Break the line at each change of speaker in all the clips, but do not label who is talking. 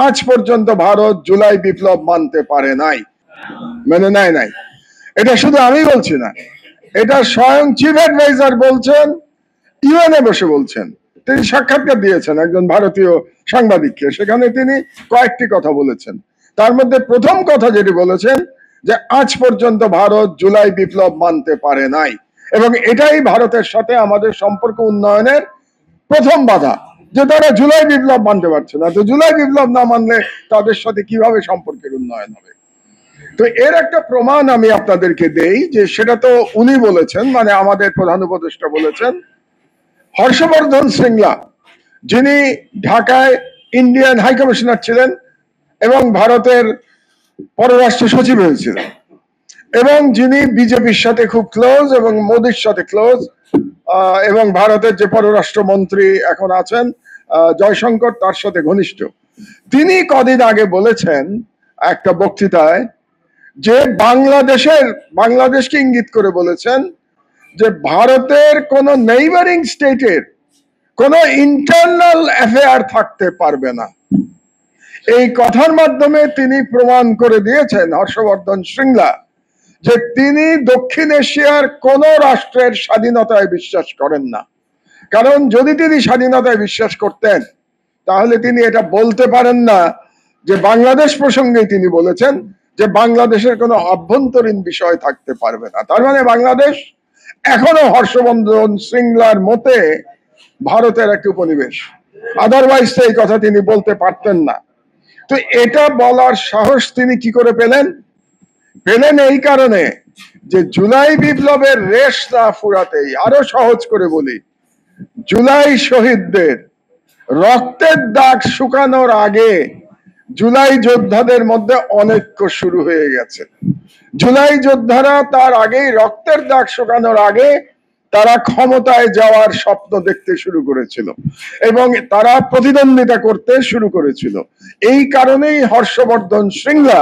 আজ পর্যন্ত ভারত জুলাই বিপ্লব মানতে পারে নাই, মেনে নেয় নাই। এটা শুধু আমি বলছি না, এটা স্বয়ং চিফ অ্যাডভাইজার বলছেন, ইউএনএ বসে বলছেন। তিনি সাক্ষাৎকার দিয়েছেন একজন ভারতীয় সাংবাদিককে, সেখানে তিনি কয়েকটি কথা বলেছেন। তার মধ্যে প্রথম কথা যেটি বলেছেন যে আজ পর্যন্ত ভারত জুলাই বিপ্লব মানতে পারে নাই, এবং এটাই ভারতের সাথে আমাদের সম্পর্ক উন্নয়নের প্রথম বাধা, যে তারা জুলাই বিপ্লব মানতে পারছে না। তো জুলাই বিপ্লব না মানলে তাদের সাথে কিভাবে সম্পর্কের উন্নয়ন হবে? তো এর একটা প্রমাণ আমি আপনাদেরকে দেই, যে সেটা তো উনি বলেছেন, মানে আমাদের প্রধান উপদেষ্টা বলেছেন। হর্ষবর্ধন শ্রিংলা, যিনি ঢাকায় ইন্ডিয়ান হাই কমিশনার ছিলেন এবং ভারতের পররাষ্ট্র সচিব হয়েছিলেন, এবং যিনি বিজেপির সাথে খুব ক্লোজ এবং মোদির সাথে ক্লোজ, এবং ভারতের যে পররাষ্ট্র মন্ত্রী এখন আছেন জয়শঙ্কর, তার সাথে ঘনিষ্ঠ। তিনি কদিন আগে বলেছেন একটা বক্তৃতায় যে বাংলাদেশকে ইঙ্গিত করে বলেছেন যে ভারতের কোন নেইবারিং স্টেটের কোন ইন্টারনাল অ্যাফেয়ার থাকতে পারবে না। এই কথার মাধ্যমে তিনি প্রমাণ করে দিয়েছেন, হর্ষবর্ধন শ্রিংলা, যে তিনি দক্ষিণ এশিয়ার কোন রাষ্ট্রের স্বাধীনতায় বিশ্বাস করেন না। কারণ যদি তিনি স্বাধীনতায় বিশ্বাস করতেন, তাহলে তিনি এটা বলতে পারেন না যে বাংলাদেশ প্রসঙ্গে তিনি বলেছেন যে বাংলাদেশের কোনো অভ্যন্তরীণ বিষয় থাকতে পারবে না। তার মানে বাংলাদেশ এখনো হর্ষবর্ধন শ্রিংলার মতে ভারতের একটি উপনিবেশ, আদারওয়াইজ এই কথা তিনি বলতে পারতেন না। তো এটা বলার সাহস তিনি কি করে পেলেন? এই কারণে যে জুলাই বিপ্লবের রেশ না ফুরাতেই, আরো সহজ করে বলি, জুলাই শহীদদের রক্তের দাগ শুকানোর আগে জুলাই যোদ্ধাদের মধ্যে অনৈক্য শুরু হয়ে গেছে। জুলাই যোদ্ধারা তার আগেই, রক্তের দাগ শুকানোর আগে, তারা ক্ষমতায় যাওয়ার স্বপ্ন দেখতে শুরু করেছিল এবং তারা প্রতিদ্বন্দ্বিতা করতে শুরু করেছিল। এই কারণেই হর্ষবর্ধন শ্রিংলা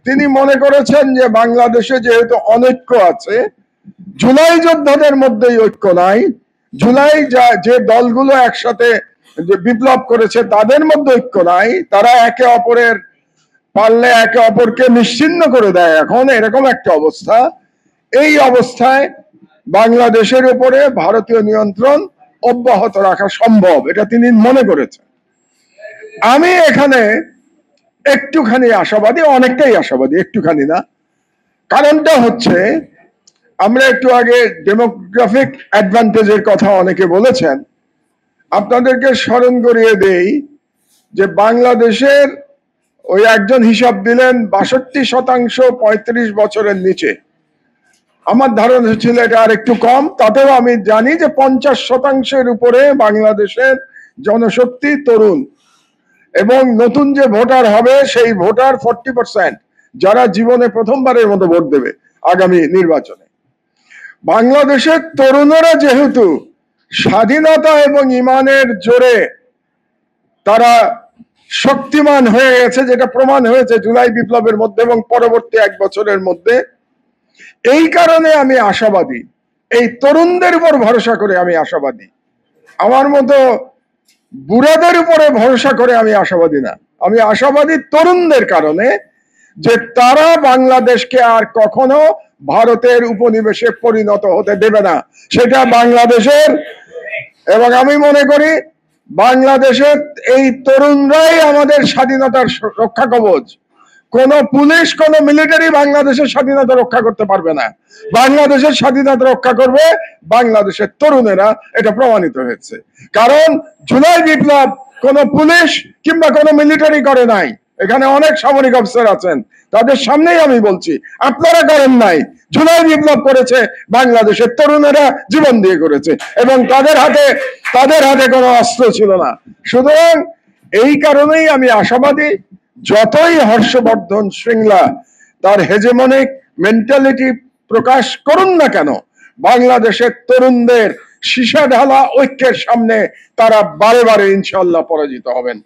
তিনি মনে করেছেন যে বাংলাদেশে যেহেতু অনৈক্য আছে, জুলাই যোদ্ধাদের মধ্যেই ঐক্য নাই, জুলাই যে দলগুলো একসাথে বিপ্লব করেছে তাদের মধ্যে ঐক্য নাই, তারা একে অপরের পারলে একে অপরকে নিশ্চিহ্ন করে দেয় এখন, এরকম একটা অবস্থা। এই অবস্থায় বাংলাদেশের উপরে ভারতীয় নিয়ন্ত্রণ অব্যাহত রাখা সম্ভব, এটা তিনি মনে করেছেন। আমি এখানে একটুখানি আশাবাদী, অনেকটাই আশাবাদী, একটুখানি না। কারণটা হচ্ছে, আমরা একটু আগে ডেমোগ্রাফিক অ্যাডভান্টেজের কথা অনেকে বলেছেন। আপনাদেরকে স্মরণ করিয়ে দেই যে বাংলাদেশের ওই একজন হিসাব দিলেন ৬২% ৩৫ বছরের নিচে। আমার ধারণা ছিল এটা আর একটু কম, তাতেও আমি জানি যে ৫০% উপরে বাংলাদেশের জনশক্তি তরুণ, এবং নতুন যে ভোটার হবে সেই ভোটার 40%, যারা জীবনে প্রথমবারের মতো ভোট দেবে আগামী নির্বাচনে। বাংলাদেশের তরুণরা যেহেতু স্বাধীনতা এবং ইমানের জোরে তারা শক্তিমান হয়ে গেছে, যেটা প্রমাণ হয়েছে জুলাই বিপ্লবের মধ্যে এবং পরবর্তী ১ বছরের মধ্যে, এই কারণে আমি আশাবাদী। এই তরুণদের উপর ভরসা করে আমি আশাবাদী। আমার মতো বুড়াদের উপরে ভরসা করে আমি আশাবাদী না। আমি আশাবাদী তরুণদের কারণে, যে তারা বাংলাদেশকে আর কখনো ভারতের উপনিবেশে পরিণত হতে দেবে না, সেটা বাংলাদেশের। এবং আমি মনে করি বাংলাদেশের এই তরুণরাই আমাদের স্বাধীনতার রক্ষা কবচ। কোন পুলিশ, কোন মিলিটারি বাংলাদেশের স্বাধীনতা রক্ষা করতে পারবে না। বাংলাদেশের স্বাধীনতা রক্ষা করবে বাংলাদেশের তরুণেরা, এটা প্রমাণিত হয়েছে। কারণ জুলাই বিপ্লব কোন পুলিশ কিংবা কোন মিলিটারি করে নাই, এখানে অনেক সামরিক অফিসার আছেন, তাদের সামনেই আমি বলছি, আপনারা করেন নাই। জুলাই বিপ্লব করেছে বাংলাদেশের তরুণেরা, জীবন দিয়ে করেছে, এবং তাদের হাতে কোনো অস্ত্র ছিল না। সুতরাং এই কারণেই আমি আশাবাদী, যতই হর্ষবর্ধন শ্রিংলা তার হেজেমনিক মেন্টালিটি প্রকাশ করুন না কেন, বাংলাদেশের তরুণদের সীসা ঢালা ঐক্যের সামনে তারা বারে বারে ইনশাআল্লাহ পরাজিত হবেন।